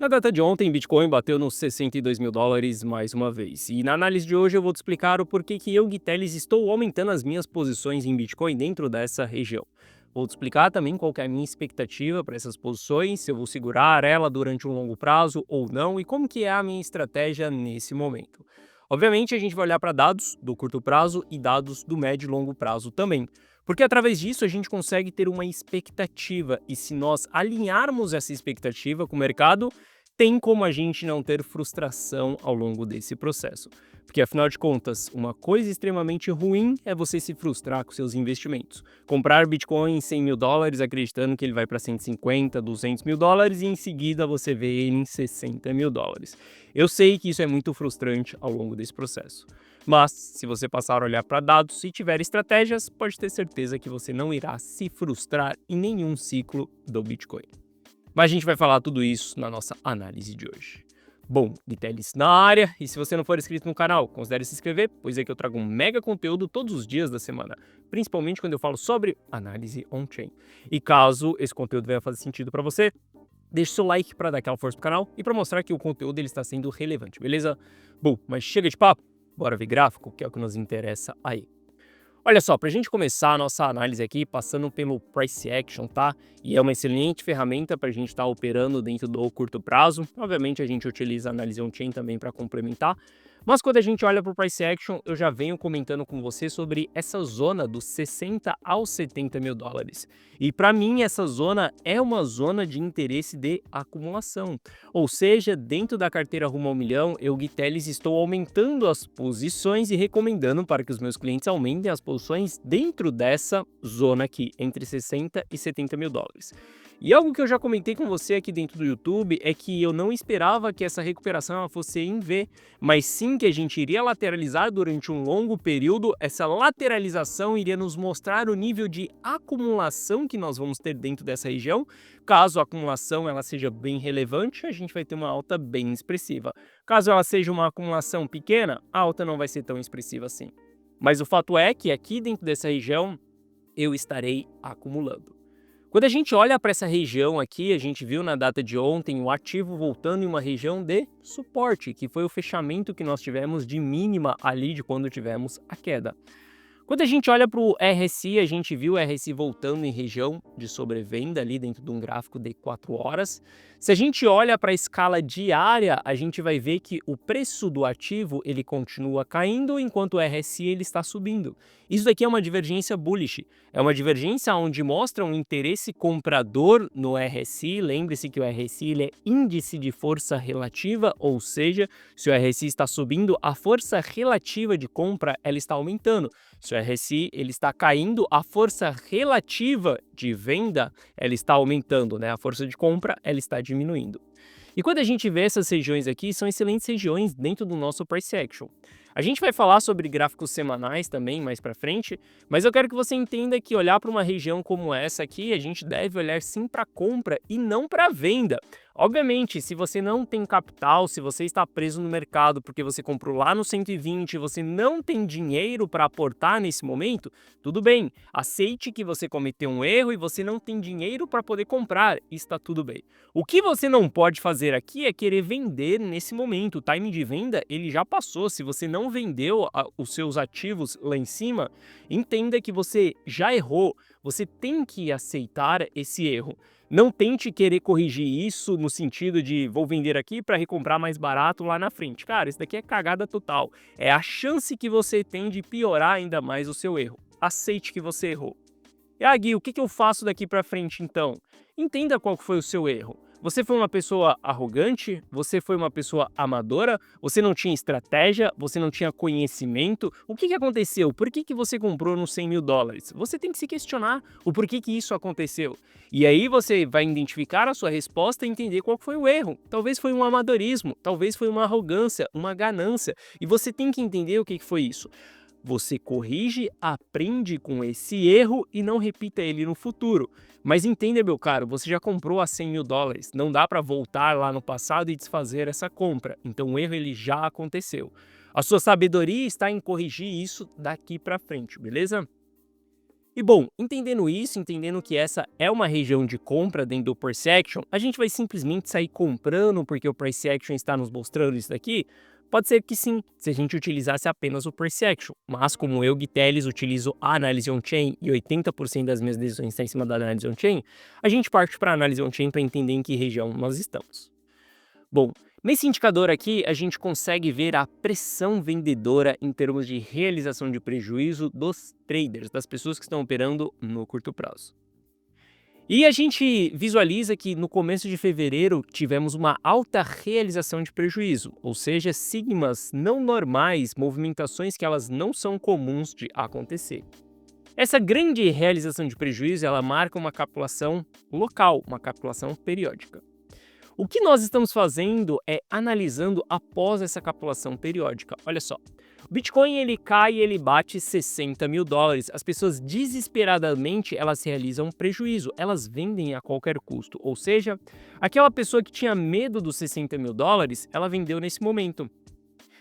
Na data de ontem, Bitcoin bateu nos 62 mil dólares mais uma vez. E na análise de hoje eu vou te explicar o porquê que eu, Guiteles, estou aumentando as minhas posições em Bitcoin dentro dessa região. Vou te explicar também qual que é a minha expectativa para essas posições, se eu vou segurar ela durante um longo prazo ou não e como que é a minha estratégia nesse momento. Obviamente a gente vai olhar para dados do curto prazo e dados do médio e longo prazo também. Porque através disso a gente consegue ter uma expectativa e se nós alinharmos essa expectativa com o mercado, tem como a gente não ter frustração ao longo desse processo. Porque, afinal de contas, uma coisa extremamente ruim é você se frustrar com seus investimentos. Comprar Bitcoin em 100 mil dólares acreditando que ele vai para 150, 200 mil dólares e em seguida você vê ele em 60 mil dólares. Eu sei que isso é muito frustrante ao longo desse processo. Mas, se você passar a olhar para dados e tiver estratégias, pode ter certeza que você não irá se frustrar em nenhum ciclo do Bitcoin. Mas a gente vai falar tudo isso na nossa análise de hoje. Bom, Guitelis na área, e se você não for inscrito no canal, considere se inscrever, pois é que eu trago um mega conteúdo todos os dias da semana, principalmente quando eu falo sobre análise on-chain. E caso esse conteúdo venha fazer sentido para você, deixe seu like para dar aquela força pro canal e para mostrar que o conteúdo ele está sendo relevante, beleza? Bom, mas chega de papo, bora ver gráfico, que é o que nos interessa aí. Olha só, para a gente começar a nossa análise aqui, passando pelo Price Action, tá? E é uma excelente ferramenta para a gente estar operando dentro do curto prazo. Obviamente, a gente utiliza a análise on-chain também para complementar. Mas quando a gente olha para o Price Action, eu já venho comentando com você sobre essa zona dos 60 aos 70 mil dólares. E para mim, essa zona é uma zona de interesse de acumulação. Ou seja, dentro da carteira rumo ao milhão, eu, Guiteles, estou aumentando as posições e recomendando para que os meus clientes aumentem as posições dentro dessa zona aqui, entre 60 e 70 mil dólares. E algo que eu já comentei com você aqui dentro do YouTube é que eu não esperava que essa recuperação ela fosse em V, mas sim que a gente iria lateralizar durante um longo período. Essa lateralização iria nos mostrar o nível de acumulação que nós vamos ter dentro dessa região. Caso a acumulação ela seja bem relevante, a gente vai ter uma alta bem expressiva. Caso ela seja uma acumulação pequena, a alta não vai ser tão expressiva assim. Mas o fato é que aqui dentro dessa região eu estarei acumulando. Quando a gente olha para essa região aqui, a gente viu na data de ontem o ativo voltando em uma região de suporte, que foi o fechamento que nós tivemos de mínima ali de quando tivemos a queda. Quando a gente olha para o RSI, a gente viu o RSI voltando em região de sobrevenda ali dentro de um gráfico de 4 horas. Se a gente olha para a escala diária, a gente vai ver que o preço do ativo ele continua caindo enquanto o RSI ele está subindo. Isso daqui é uma divergência bullish, é uma divergência onde mostra um interesse comprador no RSI. Lembre-se que o RSI ele é índice de força relativa, ou seja, se o RSI está subindo, a força relativa de compra ela está aumentando. Se o RSI ele está caindo, a força relativa de venda ela está aumentando, né? A força de compra ela está diminuindo. E quando a gente vê essas regiões aqui, são excelentes regiões dentro do nosso Price Action. A gente vai falar sobre gráficos semanais também mais para frente, mas eu quero que você entenda que olhar para uma região como essa aqui, a gente deve olhar sim para compra e não para venda. Obviamente, se você não tem capital, se você está preso no mercado porque você comprou lá no 120 e você não tem dinheiro para aportar nesse momento, tudo bem, aceite que você cometeu um erro e você não tem dinheiro para poder comprar, está tudo bem. O que você não pode fazer aqui é querer vender nesse momento. O time de venda ele já passou. Se você não vendeu os seus ativos lá em cima, entenda que você já errou. Você tem que aceitar esse erro. Não tente querer corrigir isso no sentido de vou vender aqui para recomprar mais barato lá na frente. Cara, isso daqui é cagada total. É a chance que você tem de piorar ainda mais o seu erro. Aceite que você errou. E Gui, o que eu faço daqui para frente então? Entenda qual foi o seu erro. Você foi uma pessoa arrogante? Você foi uma pessoa amadora? Você não tinha estratégia? Você não tinha conhecimento? O que aconteceu? Por que você comprou nos 100 mil dólares? Você tem que se questionar o porquê que isso aconteceu. E aí você vai identificar a sua resposta e entender qual foi o erro. Talvez foi um amadorismo, talvez foi uma arrogância, uma ganância. E você tem que entender o que foi isso. Você corrige, aprende com esse erro e não repita ele no futuro. Mas entenda, meu caro, você já comprou a 100 mil dólares. Não dá para voltar lá no passado e desfazer essa compra. Então o erro ele já aconteceu. A sua sabedoria está em corrigir isso daqui para frente, beleza? E bom, entendendo isso, entendendo que essa é uma região de compra dentro do Price Action, a gente vai simplesmente sair comprando porque o Price Action está nos mostrando isso daqui? Pode ser que sim, se a gente utilizasse apenas o Price Action, mas como eu, Guiteles, utilizo a análise on-chain e 80% das minhas decisões estão em cima da análise on-chain, a gente parte para a análise on-chain para entender em que região nós estamos. Bom, nesse indicador aqui, a gente consegue ver a pressão vendedora em termos de realização de prejuízo dos traders, das pessoas que estão operando no curto prazo. E a gente visualiza que no começo de fevereiro tivemos uma alta realização de prejuízo, ou seja, sigmas não normais, movimentações que elas não são comuns de acontecer. Essa grande realização de prejuízo, ela marca uma capitulação local, uma capitulação periódica. O que nós estamos fazendo é analisando após essa capitulação periódica. Olha só, o Bitcoin ele cai e ele bate 60 mil dólares. As pessoas desesperadamente elas realizam prejuízo, elas vendem a qualquer custo. Ou seja, aquela pessoa que tinha medo dos 60 mil dólares, ela vendeu nesse momento.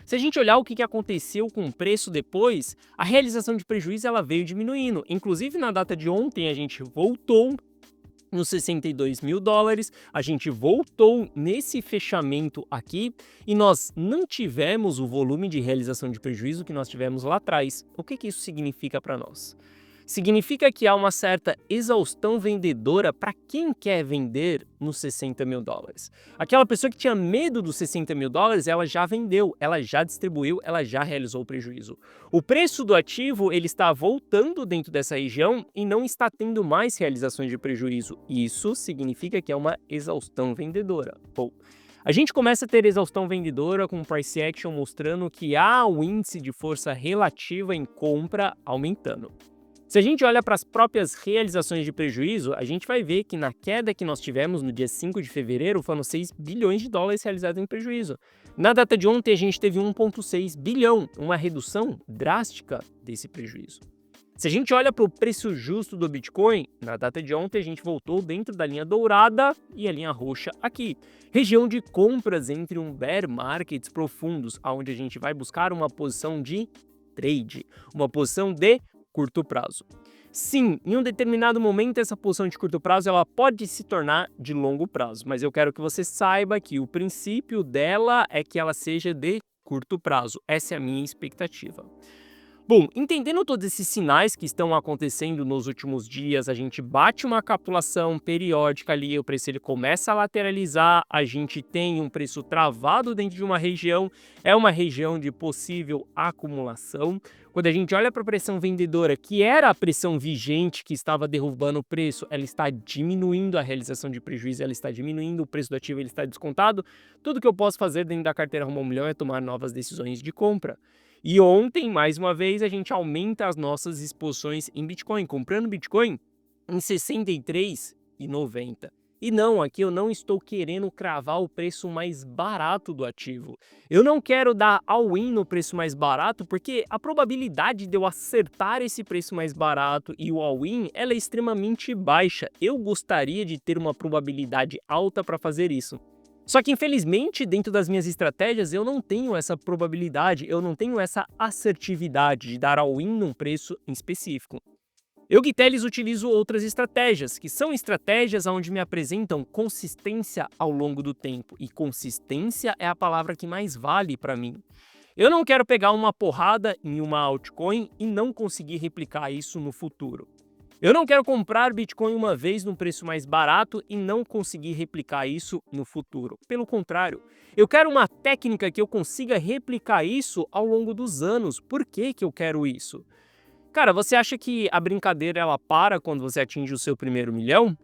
Se a gente olhar o que aconteceu com o preço depois, a realização de prejuízo ela veio diminuindo. Inclusive na data de ontem a gente voltou nos 62 mil dólares, a gente voltou nesse fechamento aqui e nós não tivemos o volume de realização de prejuízo que nós tivemos lá atrás. O que isso significa para nós? Significa que há uma certa exaustão vendedora para quem quer vender nos 60 mil dólares. Aquela pessoa que tinha medo dos 60 mil dólares, ela já vendeu, ela já distribuiu, ela já realizou o prejuízo. O preço do ativo ele está voltando dentro dessa região e não está tendo mais realizações de prejuízo. Isso significa que é uma exaustão vendedora. Bom, a gente começa a ter exaustão vendedora com o Price Action mostrando que há um índice de força relativa em compra aumentando. Se a gente olha para as próprias realizações de prejuízo, a gente vai ver que na queda que nós tivemos no dia 5 de fevereiro foram 6 bilhões de dólares realizados em prejuízo. Na data de ontem a gente teve 1,6 bilhão, uma redução drástica desse prejuízo. Se a gente olha para o preço justo do Bitcoin, na data de ontem a gente voltou dentro da linha dourada e a linha roxa aqui. Região de compras entre um bear markets profundos, onde a gente vai buscar uma posição de trade, uma posição de curto prazo. Sim, em um determinado momento essa posição de curto prazo ela pode se tornar de longo prazo, mas eu quero que você saiba que o princípio dela é que ela seja de curto prazo. Essa é a minha expectativa. Bom, entendendo todos esses sinais que estão acontecendo nos últimos dias, a gente bate uma capitulação periódica ali, o preço ele começa a lateralizar, a gente tem um preço travado dentro de uma região, é uma região de possível acumulação. Quando a gente olha para a pressão vendedora, que era a pressão vigente que estava derrubando o preço, ela está diminuindo a realização de prejuízo, ela está diminuindo o preço do ativo, ele está descontado. Tudo que eu posso fazer dentro da carteira Rumo ao Milhão é tomar novas decisões de compra. E ontem, mais uma vez, a gente aumenta as nossas exposições em Bitcoin, comprando Bitcoin em 63,90. E não, aqui eu não estou querendo cravar o preço mais barato do ativo. Eu não quero dar all-in no preço mais barato, porque a probabilidade de eu acertar esse preço mais barato e o all-in, ela é extremamente baixa. Eu gostaria de ter uma probabilidade alta para fazer isso. Só que, infelizmente, dentro das minhas estratégias, eu não tenho essa probabilidade, eu não tenho essa assertividade de dar all-in num preço em específico. Eu, Guiteles, utilizo outras estratégias, que são estratégias onde me apresentam consistência ao longo do tempo. E consistência é a palavra que mais vale para mim. Eu não quero pegar uma porrada em uma altcoin e não conseguir replicar isso no futuro. Eu não quero comprar Bitcoin uma vez num preço mais barato e não conseguir replicar isso no futuro. Pelo contrário, eu quero uma técnica que eu consiga replicar isso ao longo dos anos. Por que eu quero isso? Cara, você acha que a brincadeira ela para quando você atinge o seu primeiro milhão?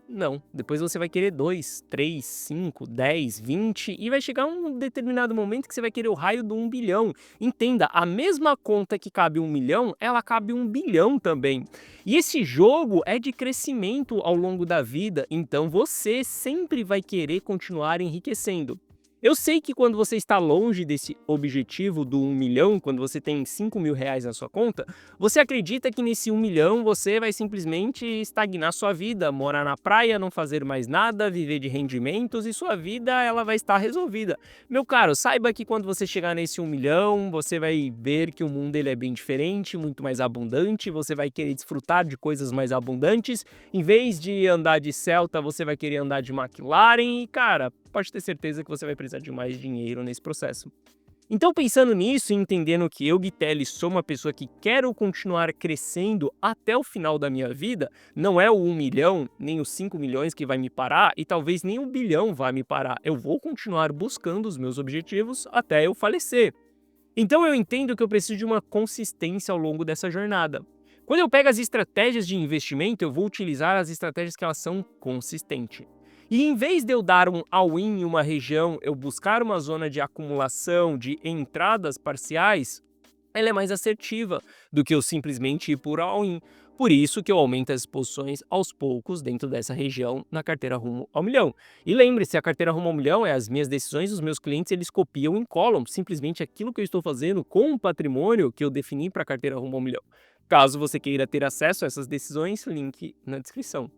Não, depois você vai querer 2, 3, 5, 10, 20 e vai chegar um determinado momento que você vai querer o raio do 1 bilhão. Entenda, a mesma conta que cabe 1 milhão, ela cabe 1 bilhão também. E esse jogo é de crescimento ao longo da vida, então você sempre vai querer continuar enriquecendo. Eu sei que quando você está longe desse objetivo do 1 milhão, quando você tem 5 mil reais na sua conta, você acredita que nesse 1 milhão você vai simplesmente estagnar sua vida, morar na praia, não fazer mais nada, viver de rendimentos e sua vida ela vai estar resolvida. Meu caro, saiba que quando você chegar nesse 1 milhão, você vai ver que o mundo ele é bem diferente, muito mais abundante, você vai querer desfrutar de coisas mais abundantes. Em vez de andar de Celta, você vai querer andar de McLaren e, cara, pode ter certeza que você vai precisar de mais dinheiro nesse processo. Então, pensando nisso e entendendo que eu, Guitelli, sou uma pessoa que quero continuar crescendo até o final da minha vida, não é o 1 milhão, nem os 5 milhões que vai me parar e talvez nem 1 bilhão vai me parar. Eu vou continuar buscando os meus objetivos até eu falecer. Então, eu entendo que eu preciso de uma consistência ao longo dessa jornada. Quando eu pego as estratégias de investimento, eu vou utilizar as estratégias que elas são consistentes. E em vez de eu dar um all-in em uma região, eu buscar uma zona de acumulação de entradas parciais, ela é mais assertiva do que eu simplesmente ir por all-in. Por isso que eu aumento as exposições aos poucos dentro dessa região na carteira rumo ao milhão. E lembre-se, a carteira rumo ao milhão é as minhas decisões, os meus clientes eles copiam em column, simplesmente aquilo que eu estou fazendo com o patrimônio que eu defini para a carteira rumo ao milhão. Caso você queira ter acesso a essas decisões, link na descrição.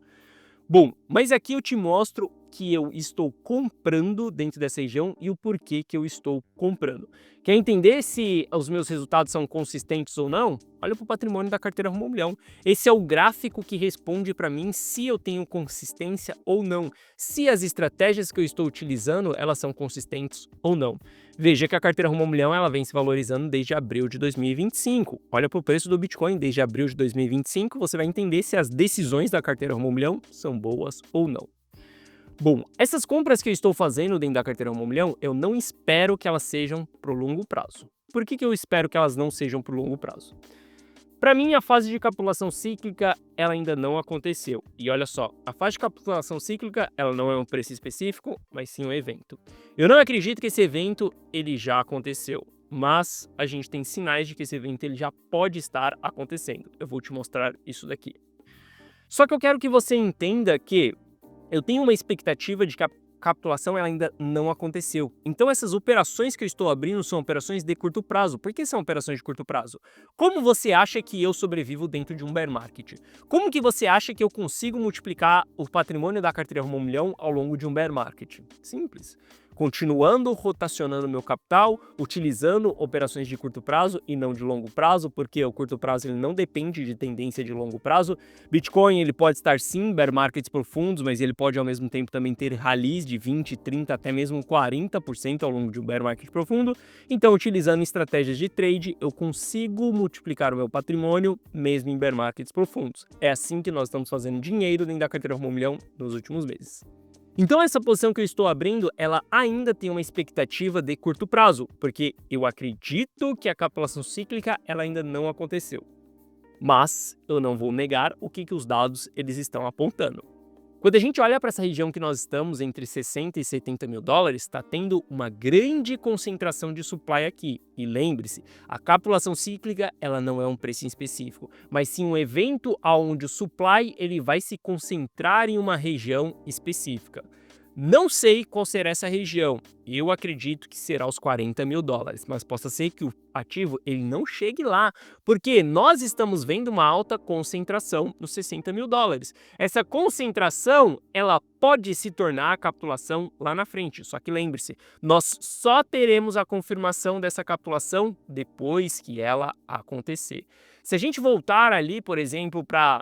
Bom, mas aqui eu te mostro que eu estou comprando dentro dessa região e o porquê que eu estou comprando. Quer entender se os meus resultados são consistentes ou não? Olha para o patrimônio da carteira rumo ao milhão. Esse é o gráfico que responde para mim se eu tenho consistência ou não, se as estratégias que eu estou utilizando elas são consistentes ou não. Veja que a carteira rumo ao milhão ela vem se valorizando desde abril de 2025. Olha para o preço do Bitcoin desde abril de 2025, você vai entender se as decisões da carteira rumo ao milhão são boas ou não. Bom, essas compras que eu estou fazendo dentro da carteira rumo ao milhão, eu não espero que elas sejam para o longo prazo. Por que eu espero que elas não sejam para o longo prazo? Para mim, a fase de capitulação cíclica ela ainda não aconteceu. E olha só, a fase de capitulação cíclica ela não é um preço específico, mas sim um evento. Eu não acredito que esse evento ele já aconteceu, mas a gente tem sinais de que esse evento ele já pode estar acontecendo. Eu vou te mostrar isso daqui. Só que eu quero que você entenda que eu tenho uma expectativa de que a capitulação ela ainda não aconteceu. Então essas operações que eu estou abrindo são operações de curto prazo. Por que são operações de curto prazo? Como você acha que eu sobrevivo dentro de um bear market? Como que você acha que eu consigo multiplicar o patrimônio da carteira rumo ao milhão ao longo de um bear market? Simples. Continuando rotacionando meu capital, utilizando operações de curto prazo e não de longo prazo, porque o curto prazo ele não depende de tendência de longo prazo. Bitcoin ele pode estar sim bear markets profundos, mas ele pode ao mesmo tempo também ter rallies de 20, 30, até mesmo 40% ao longo de um bear market profundo. Então, utilizando estratégias de trade, eu consigo multiplicar o meu patrimônio mesmo em bear markets profundos. É assim que nós estamos fazendo dinheiro dentro da carteira rumo ao milhão nos últimos meses. Então essa posição que eu estou abrindo, ela ainda tem uma expectativa de curto prazo, porque eu acredito que a capitulação cíclica ela ainda não aconteceu. Mas eu não vou negar o que os dados eles estão apontando. Quando a gente olha para essa região que nós estamos entre 60 e 70 mil dólares, está tendo uma grande concentração de supply aqui. E lembre-se, a capitulação cíclica ela não é um preço específico, mas sim um evento onde o supply ele vai se concentrar em uma região específica. Não sei qual será essa região, eu acredito que será os 40 mil dólares, mas possa ser que o ativo ele não chegue lá, porque nós estamos vendo uma alta concentração nos 60 mil dólares. Essa concentração ela pode se tornar a capitulação lá na frente, só que lembre-se, nós só teremos a confirmação dessa capitulação depois que ela acontecer. Se a gente voltar ali, por exemplo, para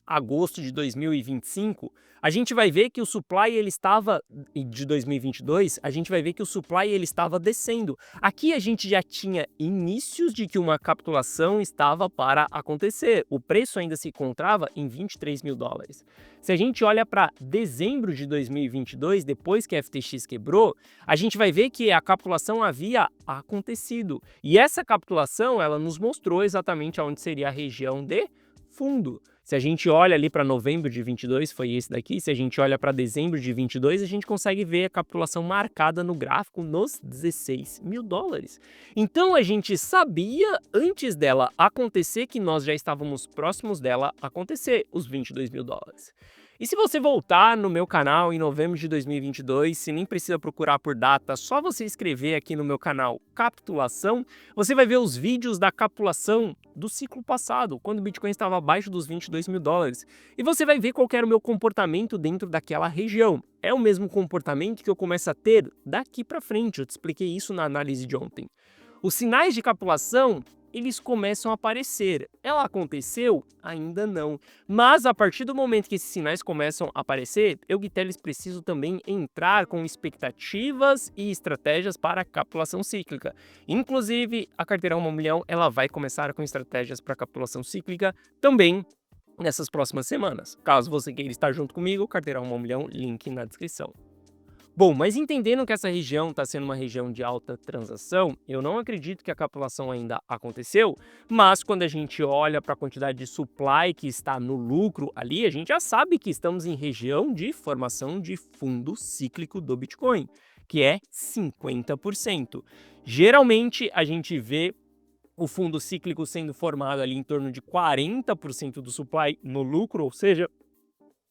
agosto de 2025, a gente vai ver que o supply ele estava de 2022, a gente vai ver que o supply ele estava descendo. Aqui a gente já tinha indícios de que uma capitulação estava para acontecer. O preço ainda se encontrava em 23 mil dólares. Se a gente olha para dezembro de 2022, depois que a FTX quebrou, a gente vai ver que a capitulação havia acontecido. E essa capitulação ela nos mostrou exatamente onde seria a região de fundo. Se a gente olha ali para novembro de 22, foi esse daqui, se a gente olha para dezembro de 22, a gente consegue ver a capitulação marcada no gráfico nos 16 mil dólares. Então a gente sabia antes dela acontecer que nós já estávamos próximos dela acontecer, os 22 mil dólares. E se você voltar no meu canal em novembro de 2022, você nem precisa procurar por data, só você escrever aqui no meu canal capitulação, você vai ver os vídeos da capitulação do ciclo passado, quando o Bitcoin estava abaixo dos 22 mil dólares. E você vai ver qual que era o meu comportamento dentro daquela região. É o mesmo comportamento que eu começo a ter daqui para frente, eu te expliquei isso na análise de ontem. Os sinais de capitulação, eles começam a aparecer. Ela aconteceu? Ainda não. Mas a partir do momento que esses sinais começam a aparecer, eu, Guiteles, preciso também entrar com expectativas e estratégias para a capitulação cíclica. Inclusive, a carteira 1 milhão, ela vai começar com estratégias para capitulação cíclica também nessas próximas semanas. Caso você queira estar junto comigo, carteira 1 milhão, link na descrição. Bom, mas entendendo que essa região está sendo uma região de alta transação, eu não acredito que a capitulação ainda aconteceu, mas quando a gente olha para a quantidade de supply que está no lucro ali, a gente já sabe que estamos em região de formação de fundo cíclico do Bitcoin, que é 50%. Geralmente a gente vê o fundo cíclico sendo formado ali em torno de 40% do supply no lucro, ou seja,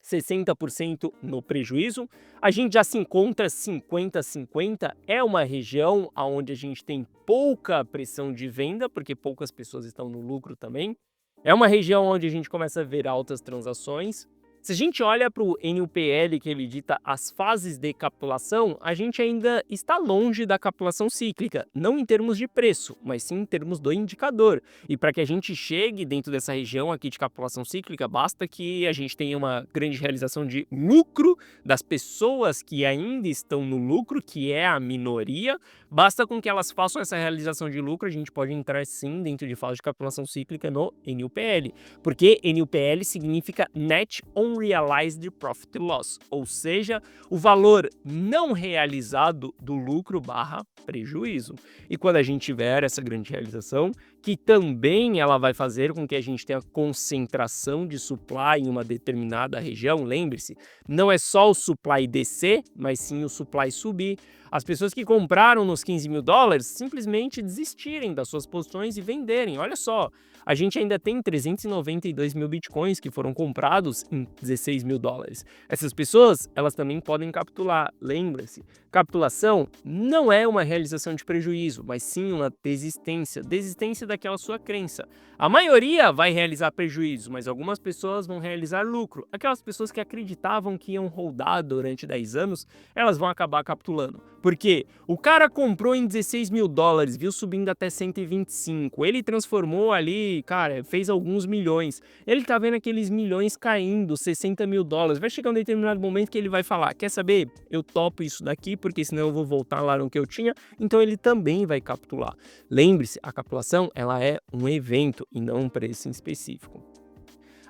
60% no prejuízo. A gente já se encontra 50-50, é uma região onde a gente tem pouca pressão de venda, porque poucas pessoas estão no lucro também. É uma região onde a gente começa a ver altas transações. Se a gente olha para o NUPL, que ele dita as fases de capitulação, a gente ainda está longe da capitulação cíclica, não em termos de preço, mas sim em termos do indicador. E para que a gente chegue dentro dessa região aqui de capitulação cíclica, basta que a gente tenha uma grande realização de lucro das pessoas que ainda estão no lucro, que é a minoria. Basta com que elas façam essa realização de lucro, a gente pode entrar sim dentro de fase de capitulação cíclica no NUPL, porque NUPL significa Net Unrealized Profit Loss, ou seja, o valor não realizado do lucro barra prejuízo. E quando a gente tiver essa grande realização, que também ela vai fazer com que a gente tenha concentração de supply em uma determinada região, lembre-se, não é só o supply descer, mas sim o supply subir. As pessoas que compraram nos 15 mil dólares simplesmente desistirem das suas posições e venderem. Olha só, a gente ainda tem 392 mil bitcoins que foram comprados em 16 mil dólares. Essas pessoas, elas também podem capitular. Lembra-se, capitulação não é uma realização de prejuízo, mas sim uma desistência. Desistência daquela sua crença. A maioria vai realizar prejuízo, mas algumas pessoas vão realizar lucro. Aquelas pessoas que acreditavam que iam holdar durante 10 anos, elas vão acabar capitulando. Porque o cara comprou em 16 mil dólares, viu subindo até 125, ele transformou ali, cara, fez alguns milhões. Ele tá vendo aqueles milhões caindo, 60 mil dólares. Vai chegar um determinado momento que ele vai falar, quer saber? Eu topo isso daqui, porque senão eu vou voltar lá no que eu tinha. Então ele também vai capitular. Lembre-se, a capitulação, ela é um evento e não um preço em específico.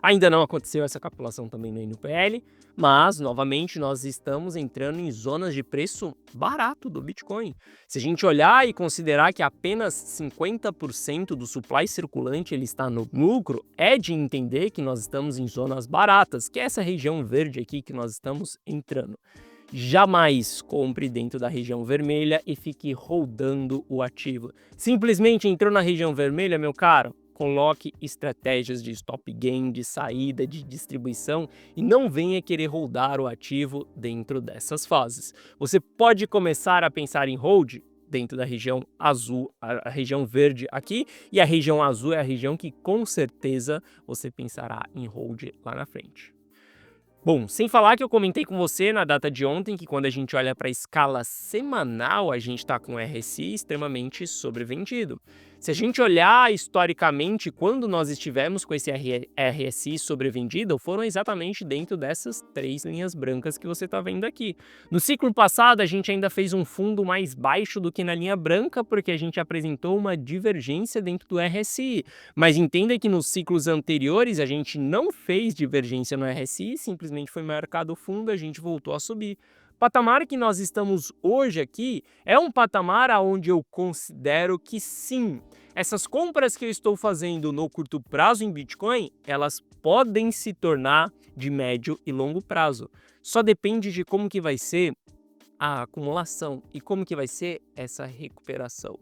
Ainda não aconteceu essa capitulação também no NUPL, mas, novamente, nós estamos entrando em zonas de preço barato do Bitcoin. Se a gente olhar e considerar que apenas 50% do supply circulante ele está no lucro, é de entender que nós estamos em zonas baratas, que é essa região verde aqui que nós estamos entrando. Jamais compre dentro da região vermelha e fique rodando o ativo. Simplesmente entrou na região vermelha, meu caro, coloque estratégias de stop gain, de saída, de distribuição e não venha querer holdar o ativo dentro dessas fases. Você pode começar a pensar em hold dentro da região azul, a região verde aqui, e a região azul é a região que com certeza você pensará em hold lá na frente. Bom, sem falar que eu comentei com você na data de ontem que quando a gente olha para a escala semanal, a gente está com o RSI extremamente sobrevendido. Se a gente olhar historicamente, quando nós estivemos com esse RSI sobrevendido, foram exatamente dentro dessas 3 linhas brancas que você está vendo aqui. No ciclo passado, a gente ainda fez um fundo mais baixo do que na linha branca, porque a gente apresentou uma divergência dentro do RSI. Mas entenda que nos ciclos anteriores, a gente não fez divergência no RSI, simplesmente foi marcado o fundo, a gente voltou a subir. O patamar que nós estamos hoje aqui é um patamar onde eu considero que sim, essas compras que eu estou fazendo no curto prazo em Bitcoin, elas podem se tornar de médio e longo prazo. Só depende de como que vai ser a acumulação e como que vai ser essa recuperação.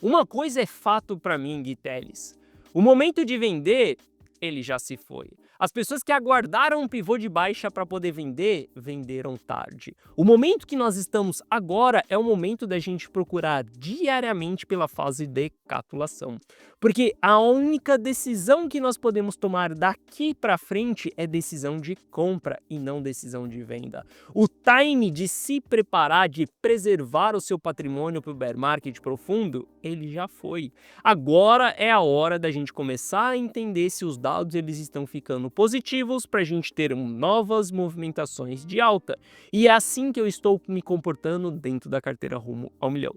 Uma coisa é fato para mim, Guiteles. O momento de vender, ele já se foi. As pessoas que aguardaram um pivô de baixa para poder vender, venderam tarde. O momento que nós estamos agora é o momento da gente procurar diariamente pela fase de capitulação. Porque a única decisão que nós podemos tomar daqui para frente é decisão de compra e não decisão de venda. O time de se preparar, de preservar o seu patrimônio para o bear market profundo, ele já foi. Agora é a hora da gente começar a entender se os dados eles estão ficando positivos para a gente ter novas movimentações de alta. E é assim que eu estou me comportando dentro da carteira Rumo ao Milhão.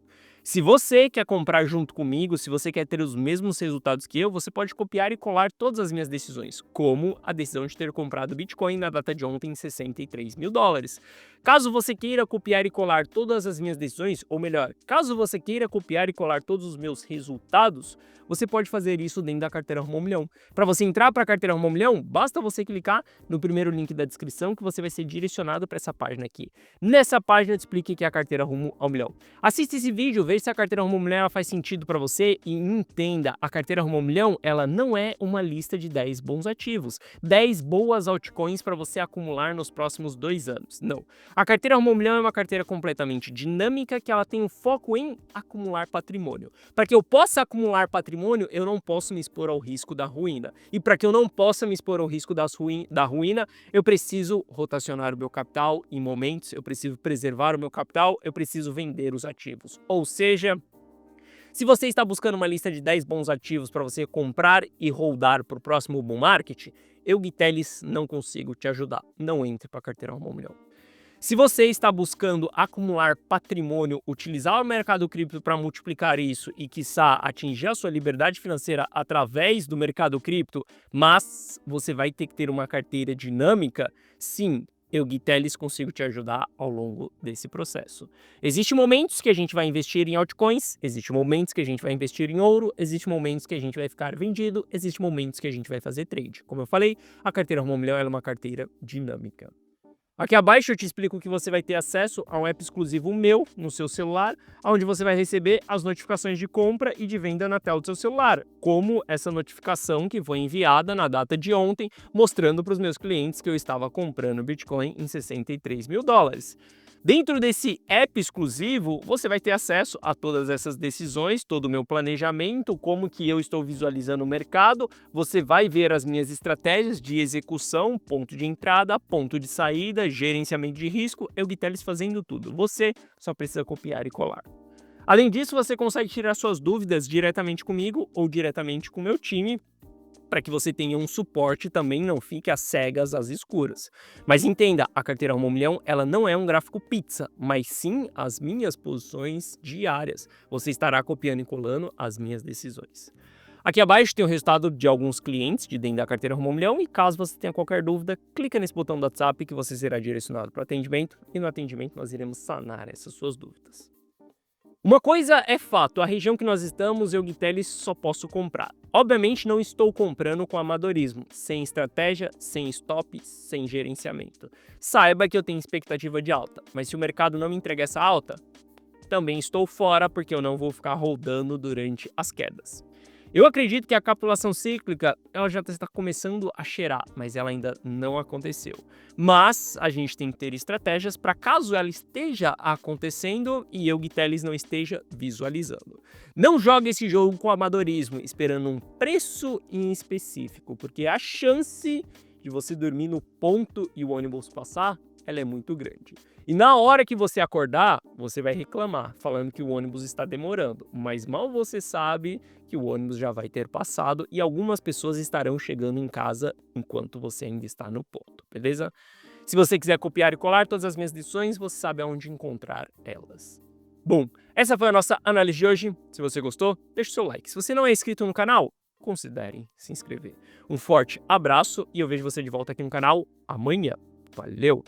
Se você quer comprar junto comigo, se você quer ter os mesmos resultados que eu, você pode copiar e colar todas as minhas decisões, como a decisão de ter comprado Bitcoin na data de ontem em 63 mil dólares. Caso você queira copiar e colar todas as minhas decisões, ou melhor, caso você queira copiar e colar todos os meus resultados, você pode fazer isso dentro da carteira Rumo ao Milhão. Para você entrar para a carteira Rumo ao Milhão, basta você clicar no primeiro link da descrição que você vai ser direcionado para essa página aqui. Nessa página eu te explico o que é a carteira Rumo ao Milhão. Assista esse vídeo, veja se a carteira Rumo ao Milhão faz sentido para você e entenda, a carteira Rumo ao Milhão ela não é uma lista de 10 bons ativos, 10 boas altcoins para você acumular nos próximos 2 anos. Não. A carteira Rumo ao Milhão é uma carteira completamente dinâmica que ela tem um foco em acumular patrimônio. Para que eu possa acumular patrimônio, eu não posso me expor ao risco da ruína. E para que eu não possa me expor ao risco da ruína, eu preciso rotacionar o meu capital em momentos, eu preciso preservar o meu capital, eu preciso vender os ativos. Ou seja, se você está buscando uma lista de 10 bons ativos para você comprar e holdar para o próximo bull market, eu, Gui Teles, não consigo te ajudar. Não entre para a carteira Rumo ao Milhão. Se você está buscando acumular patrimônio, utilizar o mercado cripto para multiplicar isso e, quiçá, atingir a sua liberdade financeira através do mercado cripto, mas você vai ter que ter uma carteira dinâmica, sim, eu, Gui Teles, consigo te ajudar ao longo desse processo. Existem momentos que a gente vai investir em altcoins, existem momentos que a gente vai investir em ouro, existem momentos que a gente vai ficar vendido, existem momentos que a gente vai fazer trade. Como eu falei, a carteira Rumo ao Milhão é uma carteira dinâmica. Aqui abaixo eu te explico que você vai ter acesso a um app exclusivo meu no seu celular, onde você vai receber as notificações de compra e de venda na tela do seu celular, como essa notificação que foi enviada na data de ontem, mostrando para os meus clientes que eu estava comprando Bitcoin em 63 mil dólares. Dentro desse app exclusivo, você vai ter acesso a todas essas decisões, todo o meu planejamento, como que eu estou visualizando o mercado, você vai ver as minhas estratégias de execução, ponto de entrada, ponto de saída, gerenciamento de risco, eu, Gui Teles, fazendo tudo. Você só precisa copiar e colar. Além disso, você consegue tirar suas dúvidas diretamente comigo ou diretamente com o meu time, para que você tenha um suporte e também não fique às cegas, às escuras. Mas entenda, a carteira Rumo ao Milhão, ela não é um gráfico pizza, mas sim as minhas posições diárias. Você estará copiando e colando as minhas decisões. Aqui abaixo tem o resultado de alguns clientes de dentro da carteira Rumo ao Milhão e caso você tenha qualquer dúvida, clica nesse botão do WhatsApp que você será direcionado para o atendimento e no atendimento nós iremos sanar essas suas dúvidas. Uma coisa é fato, a região que nós estamos, eu, Gui Teles, só posso comprar. Obviamente não estou comprando com amadorismo, sem estratégia, sem stop, sem gerenciamento. Saiba que eu tenho expectativa de alta, mas se o mercado não me entregar essa alta, também estou fora porque eu não vou ficar rodando durante as quedas. Eu acredito que a capitulação cíclica ela já está começando a cheirar, mas ela ainda não aconteceu. Mas a gente tem que ter estratégias para caso ela esteja acontecendo e eu, Gui Teles, não esteja visualizando. Não jogue esse jogo com amadorismo, esperando um preço em específico, porque a chance de você dormir no ponto e o ônibus passar, ela é muito grande. E na hora que você acordar, você vai reclamar, falando que o ônibus está demorando. Mas mal você sabe que o ônibus já vai ter passado e algumas pessoas estarão chegando em casa enquanto você ainda está no ponto, beleza? Se você quiser copiar e colar todas as minhas lições, você sabe aonde encontrar elas. Bom, essa foi a nossa análise de hoje. Se você gostou, deixe o seu like. Se você não é inscrito no canal, considere se inscrever. Um forte abraço e eu vejo você de volta aqui no canal amanhã. Valeu!